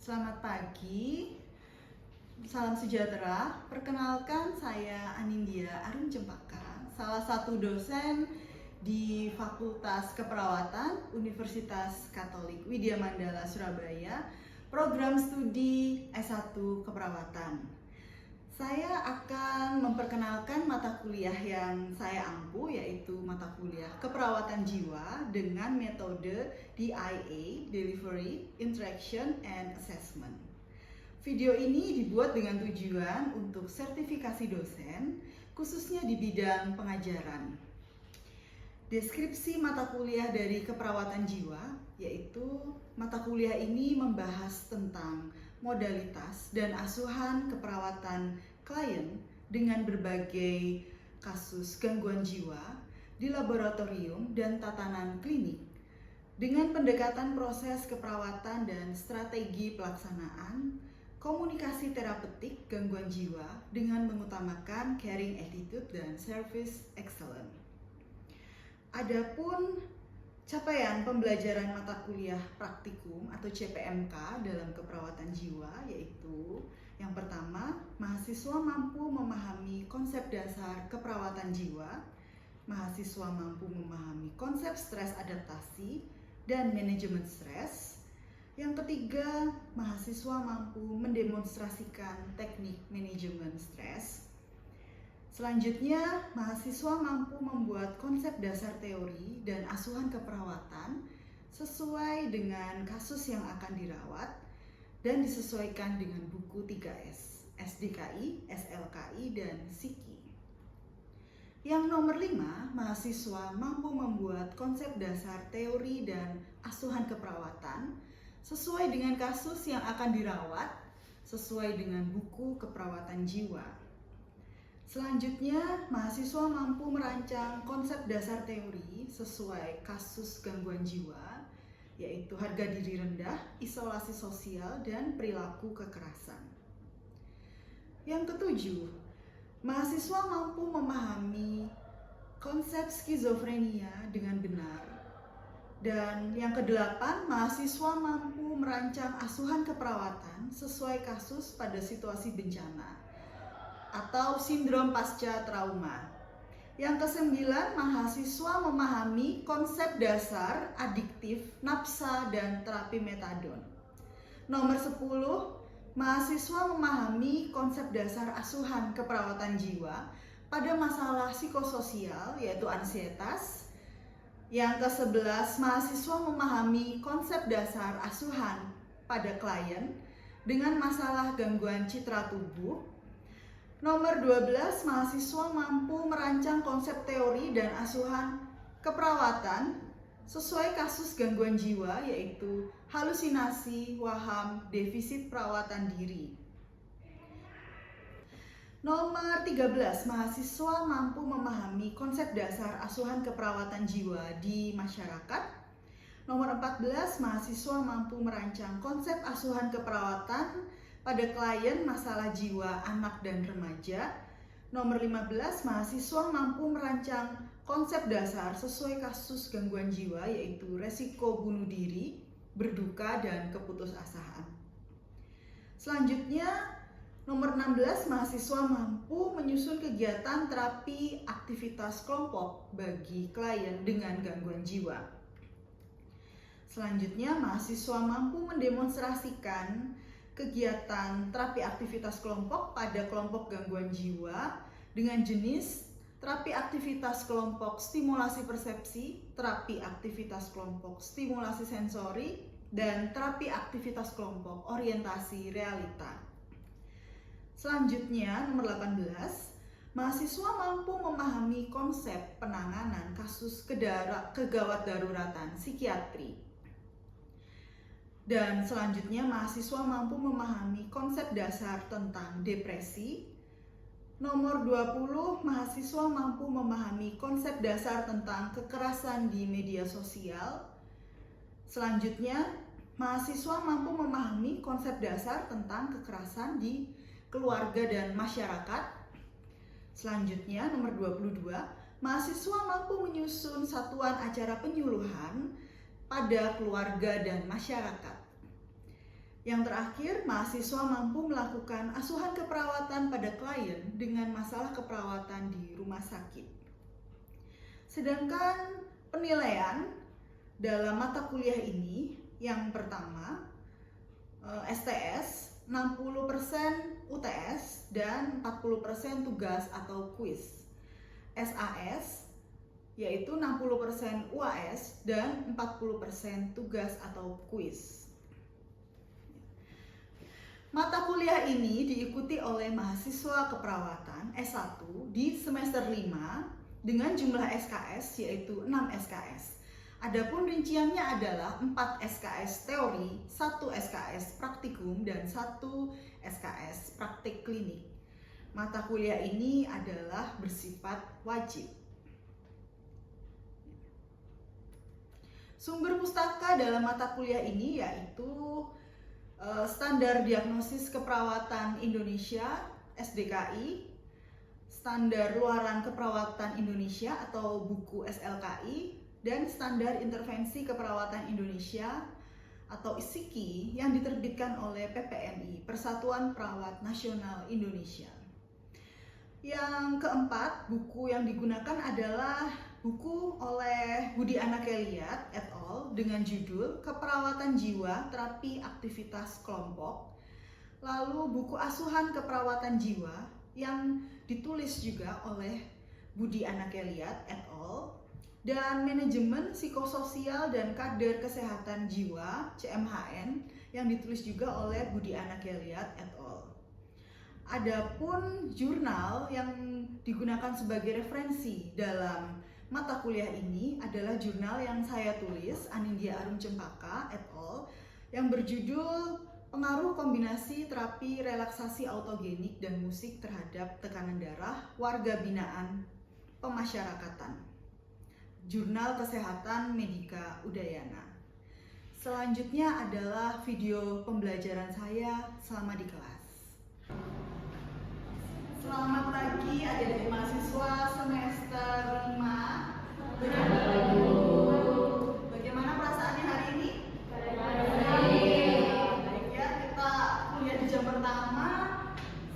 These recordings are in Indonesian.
Selamat pagi, salam sejahtera. Perkenalkan, saya Anindya Arun Cempaka, salah satu dosen di Fakultas Keperawatan Universitas Katolik Widya Mandala Surabaya, program studi S1 Keperawatan. Saya akan memperkenalkan mata kuliah yang saya ampu, yaitu mata kuliah Keperawatan Jiwa dengan metode DIA, Delivery, Interaction, and Assessment. Video ini dibuat dengan tujuan untuk sertifikasi dosen, khususnya di bidang pengajaran. Deskripsi mata kuliah dari Keperawatan Jiwa, yaitu mata kuliah ini membahas tentang modalitas dan asuhan keperawatan klien dengan berbagai kasus gangguan jiwa di laboratorium dan tatanan klinik dengan pendekatan proses keperawatan dan strategi pelaksanaan, komunikasi terapeutik gangguan jiwa dengan mengutamakan caring attitude dan service excellence. Adapun capaian pembelajaran mata kuliah praktikum atau CPMK dalam keperawatan jiwa, yaitu yang pertama, mahasiswa mampu memahami konsep dasar keperawatan jiwa, mahasiswa mampu memahami konsep stres adaptasi dan manajemen stres. Yang ketiga, mahasiswa mampu mendemonstrasikan teknik manajemen stres. Selanjutnya, mahasiswa mampu membuat konsep dasar teori dan asuhan keperawatan sesuai dengan kasus yang akan dirawat dan disesuaikan dengan buku 3S, SDKI, SLKI, dan SIKI. Yang nomor 5, mahasiswa mampu membuat konsep dasar teori dan asuhan keperawatan sesuai dengan kasus yang akan dirawat, sesuai dengan buku keperawatan jiwa. Selanjutnya, mahasiswa mampu merancang konsep dasar teori sesuai kasus gangguan jiwa, yaitu harga diri rendah, isolasi sosial, dan perilaku kekerasan. Yang ketujuh, mahasiswa mampu memahami konsep skizofrenia dengan benar. Dan yang kedelapan, mahasiswa mampu merancang asuhan keperawatan sesuai kasus pada situasi bencana atau sindrom pasca trauma. Yang kesembilan, mahasiswa memahami konsep dasar adiktif, napsa, dan terapi metadon. Nomor 10, mahasiswa memahami konsep dasar asuhan keperawatan jiwa pada masalah psikososial, yaitu ansietas. Yang ke-11, mahasiswa memahami konsep dasar asuhan pada klien dengan masalah gangguan citra tubuh. Nomor 12, mahasiswa mampu merancang konsep teori dan asuhan keperawatan sesuai kasus gangguan jiwa, yaitu halusinasi, waham, defisit perawatan diri. Nomor 13, mahasiswa mampu memahami konsep dasar asuhan keperawatan jiwa di masyarakat. Nomor 14, mahasiswa mampu merancang konsep asuhan keperawatan pada klien masalah jiwa anak dan remaja. Nomor 15, mahasiswa mampu merancang konsep dasar sesuai kasus gangguan jiwa, yaitu resiko bunuh diri, berduka, dan keputusasaan. Selanjutnya, nomor 16, mahasiswa mampu menyusun kegiatan terapi aktivitas kelompok bagi klien dengan gangguan jiwa. Selanjutnya, mahasiswa mampu mendemonstrasikan kegiatan terapi aktivitas kelompok pada kelompok gangguan jiwa dengan jenis terapi aktivitas kelompok stimulasi persepsi, terapi aktivitas kelompok stimulasi sensori, dan terapi aktivitas kelompok orientasi realita. Selanjutnya, nomor 18, mahasiswa mampu memahami konsep penanganan kasus kegawat daruratan psikiatri. Dan selanjutnya mahasiswa mampu memahami konsep dasar tentang depresi. Nomor 20, mahasiswa mampu memahami konsep dasar tentang kekerasan di media sosial. Selanjutnya, mahasiswa mampu memahami konsep dasar tentang kekerasan di keluarga dan masyarakat. Selanjutnya, nomor 22, mahasiswa mampu menyusun satuan acara penyuluhan pada keluarga dan masyarakat. Yang terakhir, mahasiswa mampu melakukan asuhan keperawatan pada klien dengan masalah keperawatan di rumah sakit. Sedangkan penilaian dalam mata kuliah ini, yang pertama STS 60% UTS dan 40% tugas atau kuis. SAS yaitu 60% UAS dan 40% tugas atau kuis. Mata kuliah ini diikuti oleh mahasiswa keperawatan S1 di semester 5 dengan jumlah SKS yaitu 6 SKS. Adapun rinciannya adalah 4 SKS teori, 1 SKS praktikum, dan 1 SKS praktik klinik. Mata kuliah ini adalah bersifat wajib. Sumber pustaka dalam mata kuliah ini yaitu Standar Diagnosis Keperawatan Indonesia (SDKI), Standar Luaran Keperawatan Indonesia atau buku SLKI, dan Standar Intervensi Keperawatan Indonesia atau ISIKI yang diterbitkan oleh PPNI, Persatuan Perawat Nasional Indonesia. Yang keempat, buku yang digunakan adalah buku oleh Budi Anak Eliat et al. Dengan judul Keperawatan Jiwa Terapi Aktivitas Kelompok. Lalu buku Asuhan Keperawatan Jiwa yang ditulis juga oleh Budi Anak Eliat et al. Dan Manajemen Psikososial dan Kader Kesehatan Jiwa CMHN yang ditulis juga oleh Budi Anak Eliat et al. Adapun jurnal yang digunakan sebagai referensi dalam mata kuliah ini adalah jurnal yang saya tulis, Anindya Arum Cempaka et al. Yang berjudul Pengaruh Kombinasi Terapi Relaksasi Autogenik dan Musik Terhadap Tekanan Darah Warga Binaan Pemasyarakatan. Jurnal Kesehatan Medika Udayana. Selanjutnya adalah video pembelajaran saya selama di kelas. Selamat pagi adik-adik mahasiswa semester 5. Bagaimana perasaannya hari ini? Baik ya, kita kuliah di jam pertama.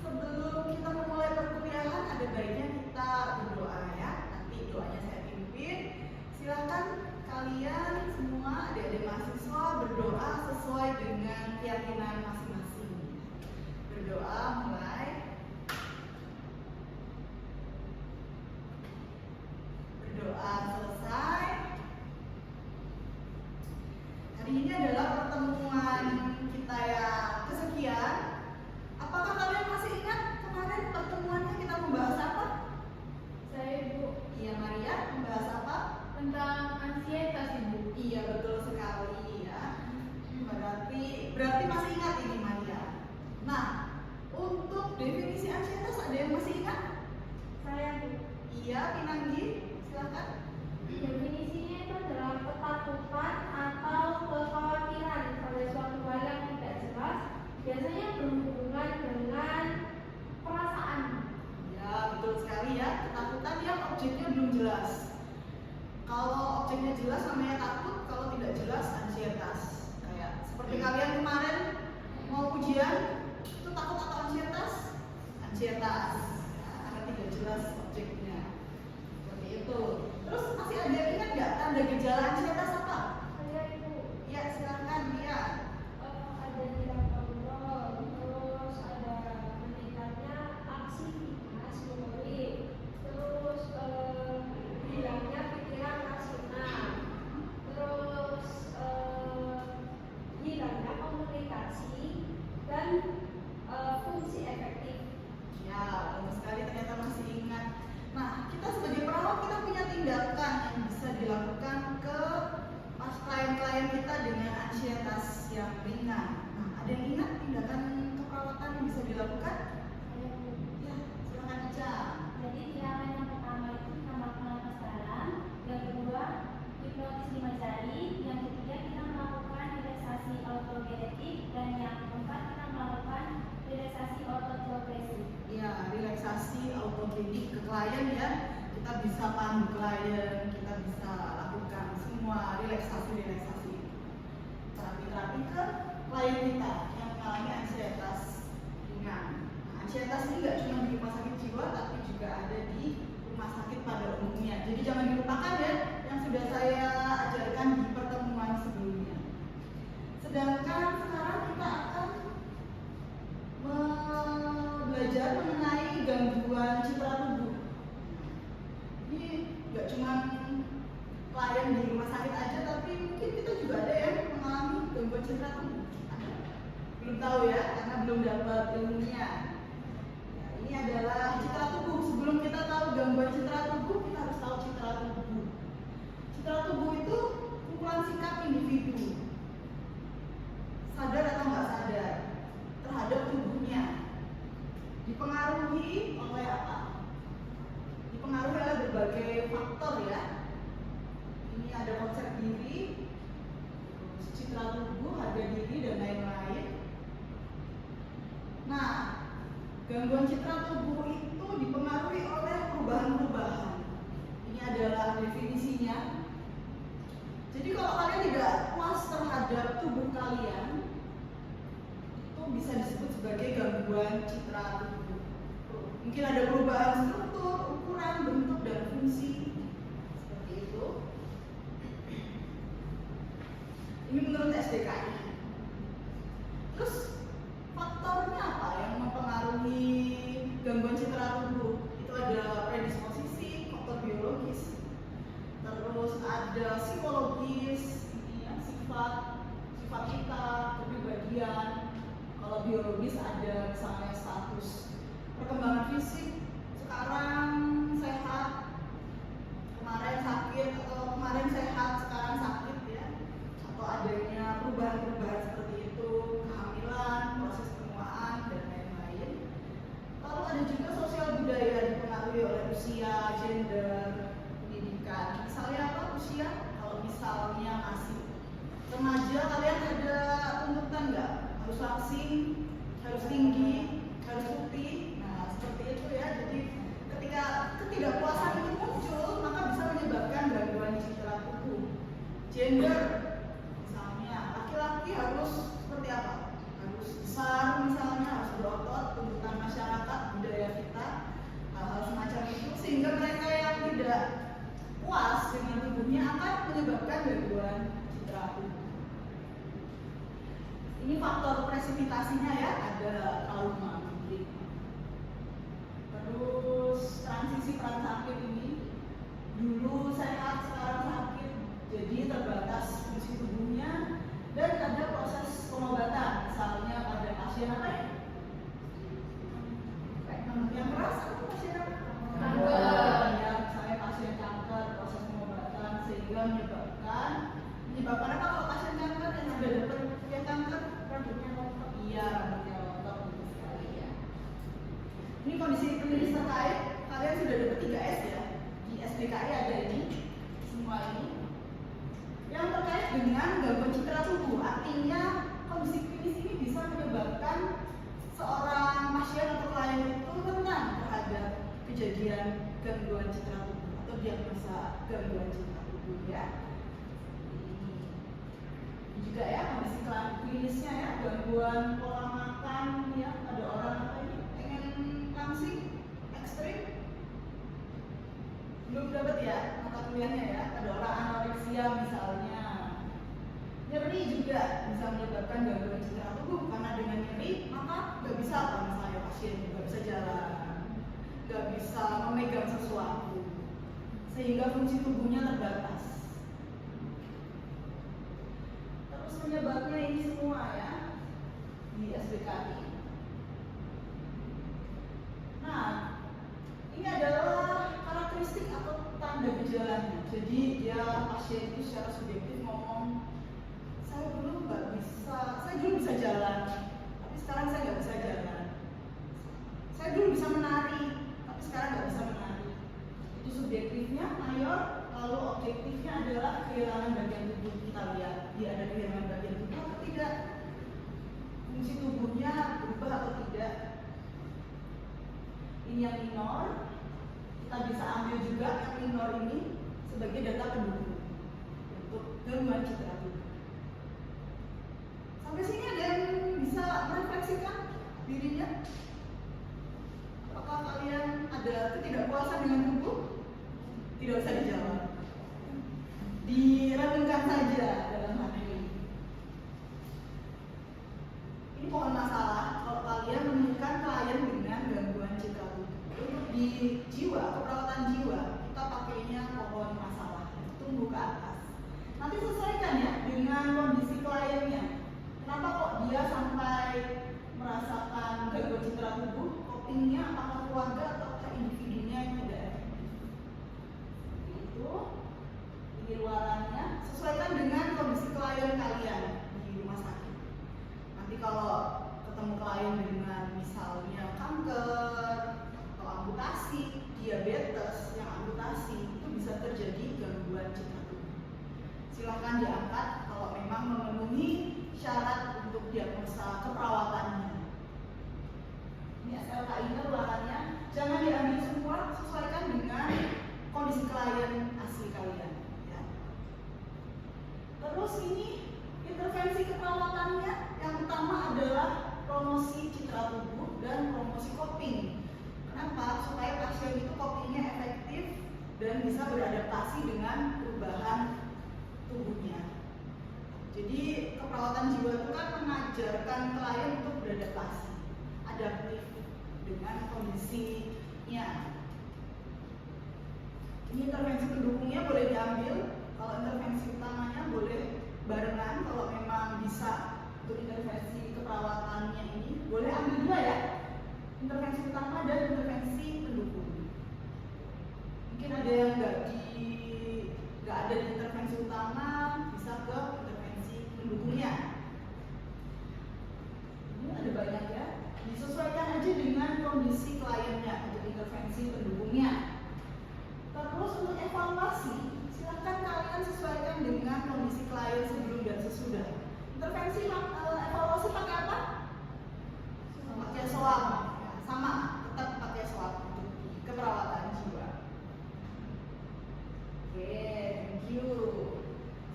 Sebelum kita memulai perkuliahan, ada baiknya kita berdoa ya. Nanti doanya saya pimpin. Silakan kalian semua adik-adik mahasiswa berdoa sesuai dengan keyakinan masing-masing. Berdoa mulai. Doa selesai. Hari ini adalah pertemuan kita yang kesekian. Apakah kalian masih ingat kemarin pertemuannya kita membahas apa? Saya Ibu. Iya Maria, membahas apa? Tentang ansietas Ibu. Iya betul sekali ya. Berarti masih ingat ini Maria. Nah, untuk definisi ansietas ada yang masih ingat? Saya Bu. Iya, Pinanggi. Silakan. Definisinya itu adalah ketakutan atau kekhawatiran pada suatu hal yang tidak jelas, biasanya berhubungan dengan perasaan. Ya, betul sekali ya. Ketakutan yang objeknya belum jelas. Kalau objeknya jelas namanya takut, kalau tidak jelas ansietas. Kayak seperti kalian kemarin mau ujian, itu takut atau ansietas? Ansietas. Ya, karena tidak jelas objeknya. Seperti itu. Terus masih ada yang ingat nggak tanda gejala ansietas apa? Saya Ibu. Ya, silakan dia. Ada hilang kontrol, terus ada meningkatnya aksivitas motorik, terus hilangnya pikiran rasional, terus hilangnya komunikasi dan fungsi efektif. Ya, bagus sekali ternyata masih ingat. Nah, kita sebagai perawat kita punya tindakan yang bisa dilakukan ke klien-klien klien kita dengan ansietas yang ringan. Nah, ada yang ingat tindakan keperawatan yang bisa dilakukan? Ya, silakan Ica. Jadi tindakan yang pertama itu kita melakukan kesadaran, yang kedua hipnotis 5 jari, yang ketiga kita melakukan relaksasi autogenetik, dan yang keempat kita melakukan relaksasi autotrogresi. Ya, relaksasi autogenik ke klien ya. Kita bisa pandu klien, kita bisa lakukan semua relaksasi-relaksasi itu. Terapi-terapi ke klien kita yang mengalami ansietas ringan. Nah, ansietas ini nggak cuma di rumah sakit jiwa, tapi juga ada di rumah sakit pada umumnya. Jadi jangan dilupakan ya yang sudah saya ajarkan di pertemuan sebelumnya. Sedangkan sekarang kita akan belajar mengenai gangguan citra tubuh. Ini nggak cuma klien di rumah sakit aja, tapi mungkin kita juga ada yang mengalami gangguan citra tubuh. Belum tahu ya, karena belum dapat ilmunya. Ya, ini adalah citra tubuh. Sebelum kita tahu gangguan citra tubuh, kita harus tahu citra tubuh. Citra tubuh itu kumpulan sikap individu, sadar atau nggak sadar, terhadap tubuhnya. Dipengaruhi oleh apa? Dipengaruhi oleh berbagai faktor ya. Ini ada konsep diri, terus citra tubuh, harga diri, dan lain-lain. Nah, gangguan citra tubuh itu dipengaruhi oleh perubahan-perubahan. Ini adalah definisinya. Jadi kalau kalian tidak puas terhadap tubuh kalian, itu bisa disebut sebagai gangguan citra tubuh. Mungkin ada perubahan struktur, ukuran, bentuk, dan fungsi. Seperti itu. Ini menurut SDKI. Terus faktornya apa yang mempengaruhi gangguan citra tubuh? Itu ada predisposisi, faktor biologis, terus ada psikologis, ini ya, sifat kita, kepribadian. Kalau biologis ada misalnya status perkembangan fisik, sekarang sehat, kemarin sakit, atau kemarin sehat, sekarang sakit ya, atau adanya perubahan-perubahan seperti itu, kehamilan, proses penuaan, dan lain-lain. Lalu ada juga sosial budaya dipengaruhi oleh usia, gender, pendidikan. Misalnya apa usia? Kalau misalnya masih remaja, kalian ada tuntutan nggak? Harus langsing, harus tinggi, harus putih. Nah, seperti itu ya. Jadi ketika ketidakpuasan itu muncul, maka bisa menyebabkan gangguan citra tubuh. Gender, misalnya laki-laki harus seperti apa? Harus besar, misalnya harus berotot, tuntutan masyarakat, budaya kita, hal-hal semacam itu, sehingga mereka yang tidak puas dengan tubuhnya akan menyebabkan gangguan citra tubuh. Ini faktor presipitasinya ya, ada trauma. Terus transisi peran sakit ini, dulu sehat, sekarang sakit, jadi terbatas fungsi tubuhnya, dan ada proses pengobatan, misalnya pada pasien apa ya? Yang keras itu pasien apa? Kanker. Ya, misalnya pasien kanker, proses pengobatan sehingga menyebabkan apa kalau pasien kanker yang sudah dapat yang kanker rambutnya rontok? Iya, rambutnya rontok betul sekali ya. Ini kondisi klinis terkait, kalian sudah dapat 3S ya. Di SDKI ada ini, semua ini. Yang terkait dengan gangguan citra tubuh, artinya kondisi klinis ini bisa menyebabkan seorang pasien atau klien itu rentan terhadap kejadian gangguan citra tubuh atau diagnosa gangguan citra tubuh ya. Ini juga ya kondisi klinisnya ya, gangguan pola makan ya, ada orang apa ini pengen langsing ekstrim, belum dapat ya mata kuliahnya ya, ada orang anoreksia misalnya. Nyeri juga bisa menyebabkan gangguan citra tubuh, karena dengan nyeri maka nggak bisa apa misalnya pasien nggak bisa jalan, nggak bisa memegang sesuatu, sehingga fungsi tubuhnya terbatas. Terus penyebabnya ini semua ya di SDKI. Nah, ini adalah karakteristik atau tanda gejalanya. Jadi dia pasien itu secara subjektif ngomong saya dulu bisa jalan, tapi sekarang saya nggak bisa jalan. Saya dulu bisa menari, tapi sekarang nggak bisa menari. Itu subjektifnya mayor, lalu objektifnya adalah kehilangan bagian tubuh. Kita lihat, dia ada kehilangan bagian tubuh atau tidak, fungsi tubuhnya berubah atau tidak. Ini yang minor, kita bisa ambil juga yang minor ini sebagai data pendukung untuk gangguan citra tubuh. Sampai sini ada yang bisa merefleksikan dirinya? Apakah kalian ada ketidakpuasan dengan tubuh? Tidak usah dijawab, direnungkan saja dalam hati ini. Ini pohon masalah kalau kalian menemukan klien dengan gangguan citra tubuh. Untuk di jiwa, keperawatan jiwa, kita pakainya pohon masalah, tumbuh ke atas. Nanti sesuaikan ya dengan kondisi kliennya. Kenapa kok dia sampai merasakan gangguan citra tubuh? Copingnya apakah keluarga atau individunya yang tidak efektif? Itu ini luarannya. Sesuaikan dengan kondisi klien kalian di rumah sakit. Nanti kalau ketemu klien dengan misalnya kanker atau amputasi, diabetes yang amputasi, itu bisa terjadi gangguan citra tubuh. Silahkan diangkat kalau memang memenuhi syarat untuk diagnosa keperawatannya. Ini SLKI-nya luarannya, jangan diambil semua, sesuaikan dengan kondisi klien asli kalian. Ya. Terus ini intervensi keperawatannya, yang utama adalah promosi citra tubuh dan promosi coping. Kenapa? Supaya pasien itu copingnya efektif dan bisa beradaptasi dengan perubahan tubuhnya. Jadi keperawatan jiwa itu kan mengajarkan klien untuk beradaptasi, adaptif dengan kondisinya. Ini intervensi pendukungnya boleh diambil, kalau intervensi utamanya boleh barengan. Kalau memang bisa untuk intervensi keperawatannya ini boleh ambil dua ya, intervensi utama dan intervensi pendukung. Mungkin ada yang nggak ada di intervensi utama, bisa ke intervensi pendukungnya. Ini ada banyak ya, disesuaikan aja dengan kondisi kliennya untuk intervensi pendukungnya. Terus untuk evaluasi, silahkan kalian sesuaikan dengan kondisi klien sebelum dan sesudah. Intervensi evaluasi pakai apa? Pakai SWOT, sama, tetap pakai SWOT untuk keperawatan jiwa. Oke, thank you.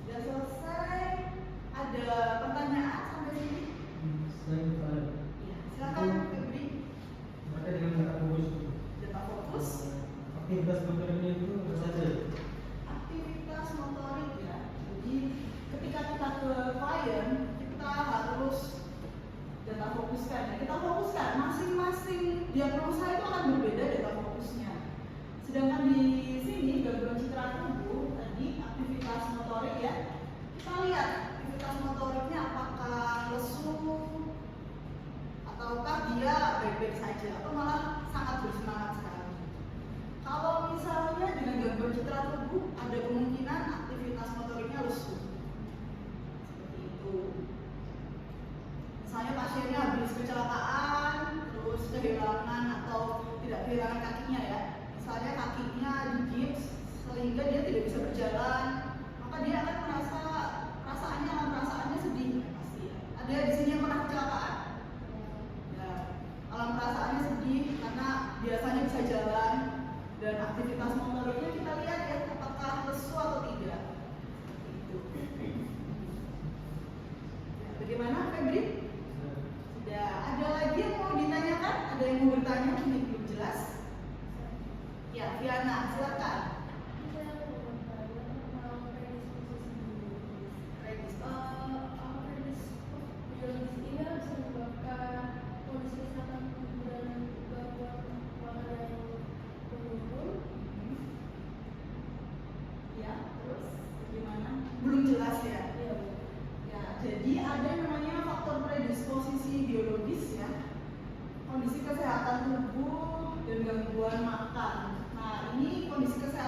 Sudah selesai. Ada pertanyaan sampai sini? Saya bertanya. Ya, silakan Febri. Terkait dengan data fokus. Data fokus. Aktivitas motoriknya itu apa saja? Aktivitas motorik ya. Jadi ketika kita ke klien, kita harus data fokuskan. Ya. Kita fokuskan masing-masing diagnosa itu akan berbeda data fokusnya. Sedangkan di sini gangguan citra tubuh tadi aktivitas motorik ya. Kita lihat aktivitas motoriknya apakah lesu ataukah dia baik-baik saja atau malah sangat bersemangat sekali. Kalau misalnya dengan gangguan citra tubuh ada kemungkinan aktivitas motoriknya lesu. Seperti itu. Misalnya pasiennya habis kecelakaan, terus kehilangan atau tidak kehilangan kakinya ya. Misalnya kakinya digips sehingga dia tidak bisa berjalan, maka dia akan merasa perasaannya sedih pasti ya. Ada di sini yang pernah kecelakaan? Ya, alam perasaannya sedih karena biasanya bisa jalan dan aktivitas motoriknya kita lihat ya apakah lesu atau tidak. Itu. Ya, bagaimana Febri? Sudah. Ada lagi yang mau ditanyakan? Ada yang mau bertanya? Ini belum jelas. Ya, Fiana, silakan. Ya, terus bagaimana? Belum jelas ya? Ya, jadi ada yang namanya faktor predisposisi biologis ya, kondisi kesehatan tubuh dan gangguan makan. Nah, ini kondisi kesehatan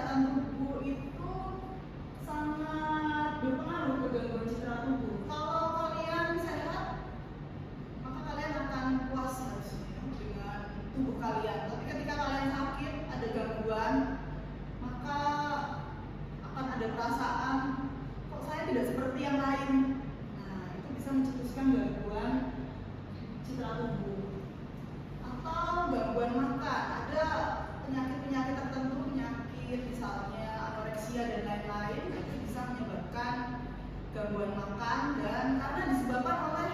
kalian. Tapi ketika kalian sakit, ada gangguan, maka akan ada perasaan kok saya tidak seperti yang lain. Nah, itu bisa mencetuskan gangguan citra tubuh atau gangguan makan. Ada penyakit-penyakit tertentu, penyakit misalnya anoreksia dan lain-lain, itu bisa menyebabkan gangguan makan dan karena disebabkan oleh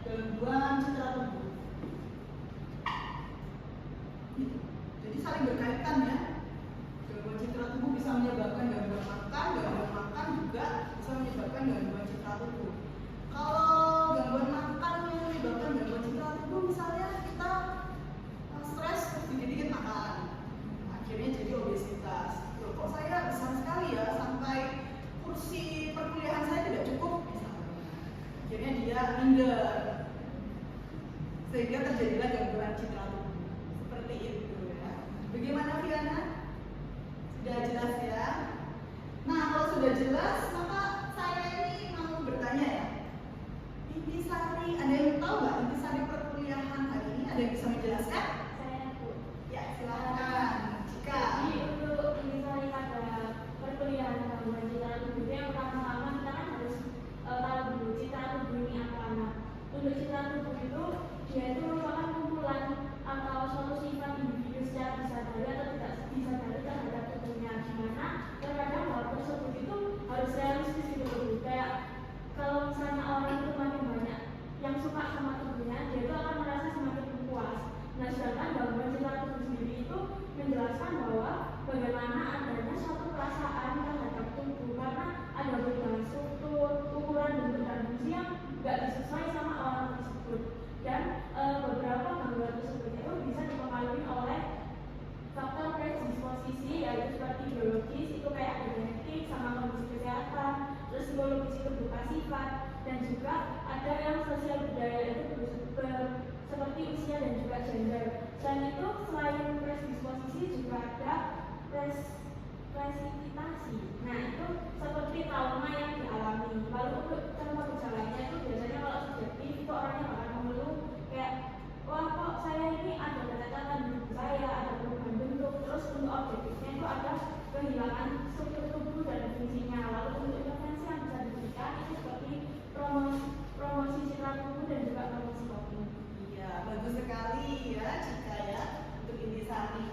gangguan citra tubuh. Jadi saling berkaitan ya. Gangguan citra tubuh bisa menyebabkan gangguan makan juga bisa menyebabkan gangguan citra tubuh. Kalau gangguan makan yang menyebabkan gangguan citra tubuh, misalnya kita stres terus dikit-dikit makan, akhirnya jadi obesitas. Loh, kok saya besar sekali ya sampai kursi perkuliahan saya tidak cukup misalnya. Akhirnya dia minder, sehingga terjadilah gangguan citra tubuh. Seperti itu ya. Bagaimana Fiana? Sudah jelas ya? Nah, kalau sudah jelas, maka saya ini mau bertanya ya. Intisari, ada yang tahu nggak intisari perkuliahan hari ini? Ada yang bisa menjelaskan? Saya Bu. Ya, silakan. Jika Jadi untuk intisari pada perkuliahan gangguan citra tubuh yang pertama-tama kita kan harus tahu dulu citra tubuh ini apa. Nah, untuk citra tubuh itu dia itu merupakan kumpulan atau suatu sifat individu secara disadari atau tidak disadari terhadap tubuhnya, di mana terkadang hal tersebut itu harus realistis gitu loh. Kayak kalau misalnya orang itu makin banyak yang suka sama tubuhnya, dia itu akan merasa semakin puas. Nah, sedangkan gangguan citra tubuh sendiri itu menjelaskan bahwa bagaimana adanya suatu perasaan terhadap tubuh karena ada perubahan struktur, ukuran, bentuk dan fungsi yang nggak disesuai sama orang tersebut. Dan beberapa gangguan tersebut itu bisa dipengaruhi oleh faktor predisposisi, yaitu seperti biologis itu kayak genetik sama kondisi kesehatan, terus psikologis itu berupa sifat, dan juga ada yang sosial budaya itu seperti usia dan juga gender. Selain itu, selain predisposisi juga ada presipitasi. Nah, itu seperti trauma yang dialami. Lalu untuk contoh gejalanya itu biasanya kalau subjektif itu orangnya bakal mengeluh kayak, wah kok saya ini ada catatan di tubuh saya, ada perubahan bentuk. Terus untuk objektifnya itu ada kehilangan struktur tubuh dan fungsinya. Lalu untuk intervensi yang bisa diberikan itu seperti promosi citra tubuh dan juga promosi coping. iya, bagus sekali ya Cika ya untuk intisari.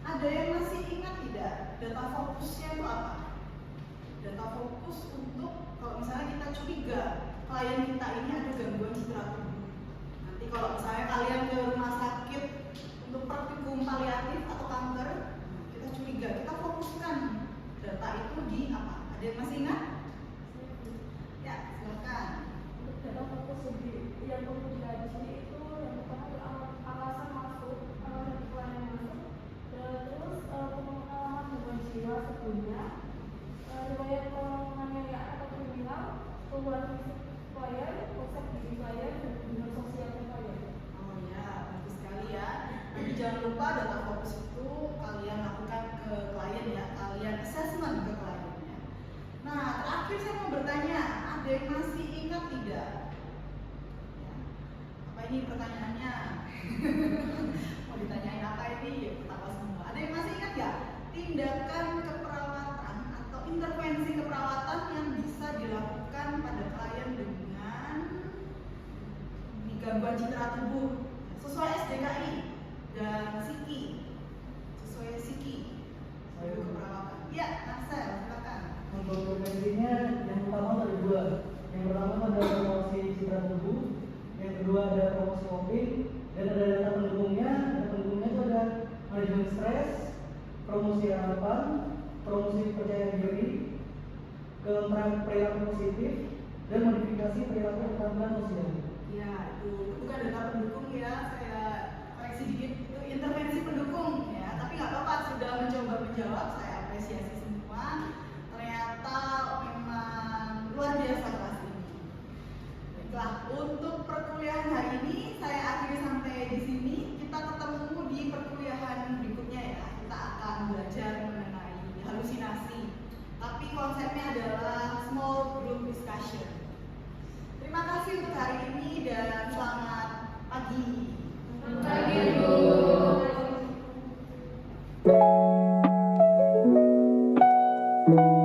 Ada yang masih ingat tidak data fokusnya itu apa? Data fokus untuk kalau misalnya kita curiga klien kita ini ada gangguan citra tubuh. Nanti kalau misalnya kalian ke rumah sakit untuk praktikum paliatif atau kanker, kita curiga, kita fokuskan data itu di apa? Ada yang masih ingat? Ya, silakan. Untuk data fokus sendiri yang perlu dilihat di sini itu yang pertama adalah alasan masuk, alasan klien masuk, terus pengalaman gangguan jiwa sebelumnya, riwayat penganiayaan atau kriminal, perubahan fisik klien, konsep diri klien, dan hubungan sosial klien. Oh ya, bagus sekali ya. Nanti jangan lupa data fokus itu kalian lakukan ke klien ya, kalian assessment ke kliennya. Nah, terakhir saya mau bertanya, ada yang masih ingat tidak? Ya. Apa ini pertanyaannya? Mau ditanyain apa ini? Ya, ketawa semua. Ada yang masih ingat ya? Tindakan keperawatan atau intervensi keperawatan yang bisa dilakukan pada klien dengan gangguan citra tubuh sesuai SDKI dan SIKI, sesuai SIKI untuk keperawatan. Iya, Naksel, silakan. Untuk prevensinya yang utama ada dua. Yang pertama ada promosi citra tubuh, yang kedua ada promosi coping, dan ada data pendukungnya. Data pendukungnya itu ada manajemen stres, promosi harapan, promosi percaya diri, keterampilan perilaku positif, dan modifikasi perilaku keterampilan sosial. Ya, itu bukan data pendukung ya, saya koreksi dikit, itu intervensi pendukung ya. Tapi nggak apa-apa, sudah mencoba menjawab, saya apresiasi semua. Ternyata memang luar biasa kelas ini. Baiklah, untuk perkuliahan hari ini saya akhiri sampai di sini. Kita ketemu di perkuliahan berikutnya ya. Kita akan belajar mengenai halusinasi. Tapi konsepnya adalah small group discussion. Terima kasih untuk hari ini dan selamat pagi. Selamat pagi, Bu. Thank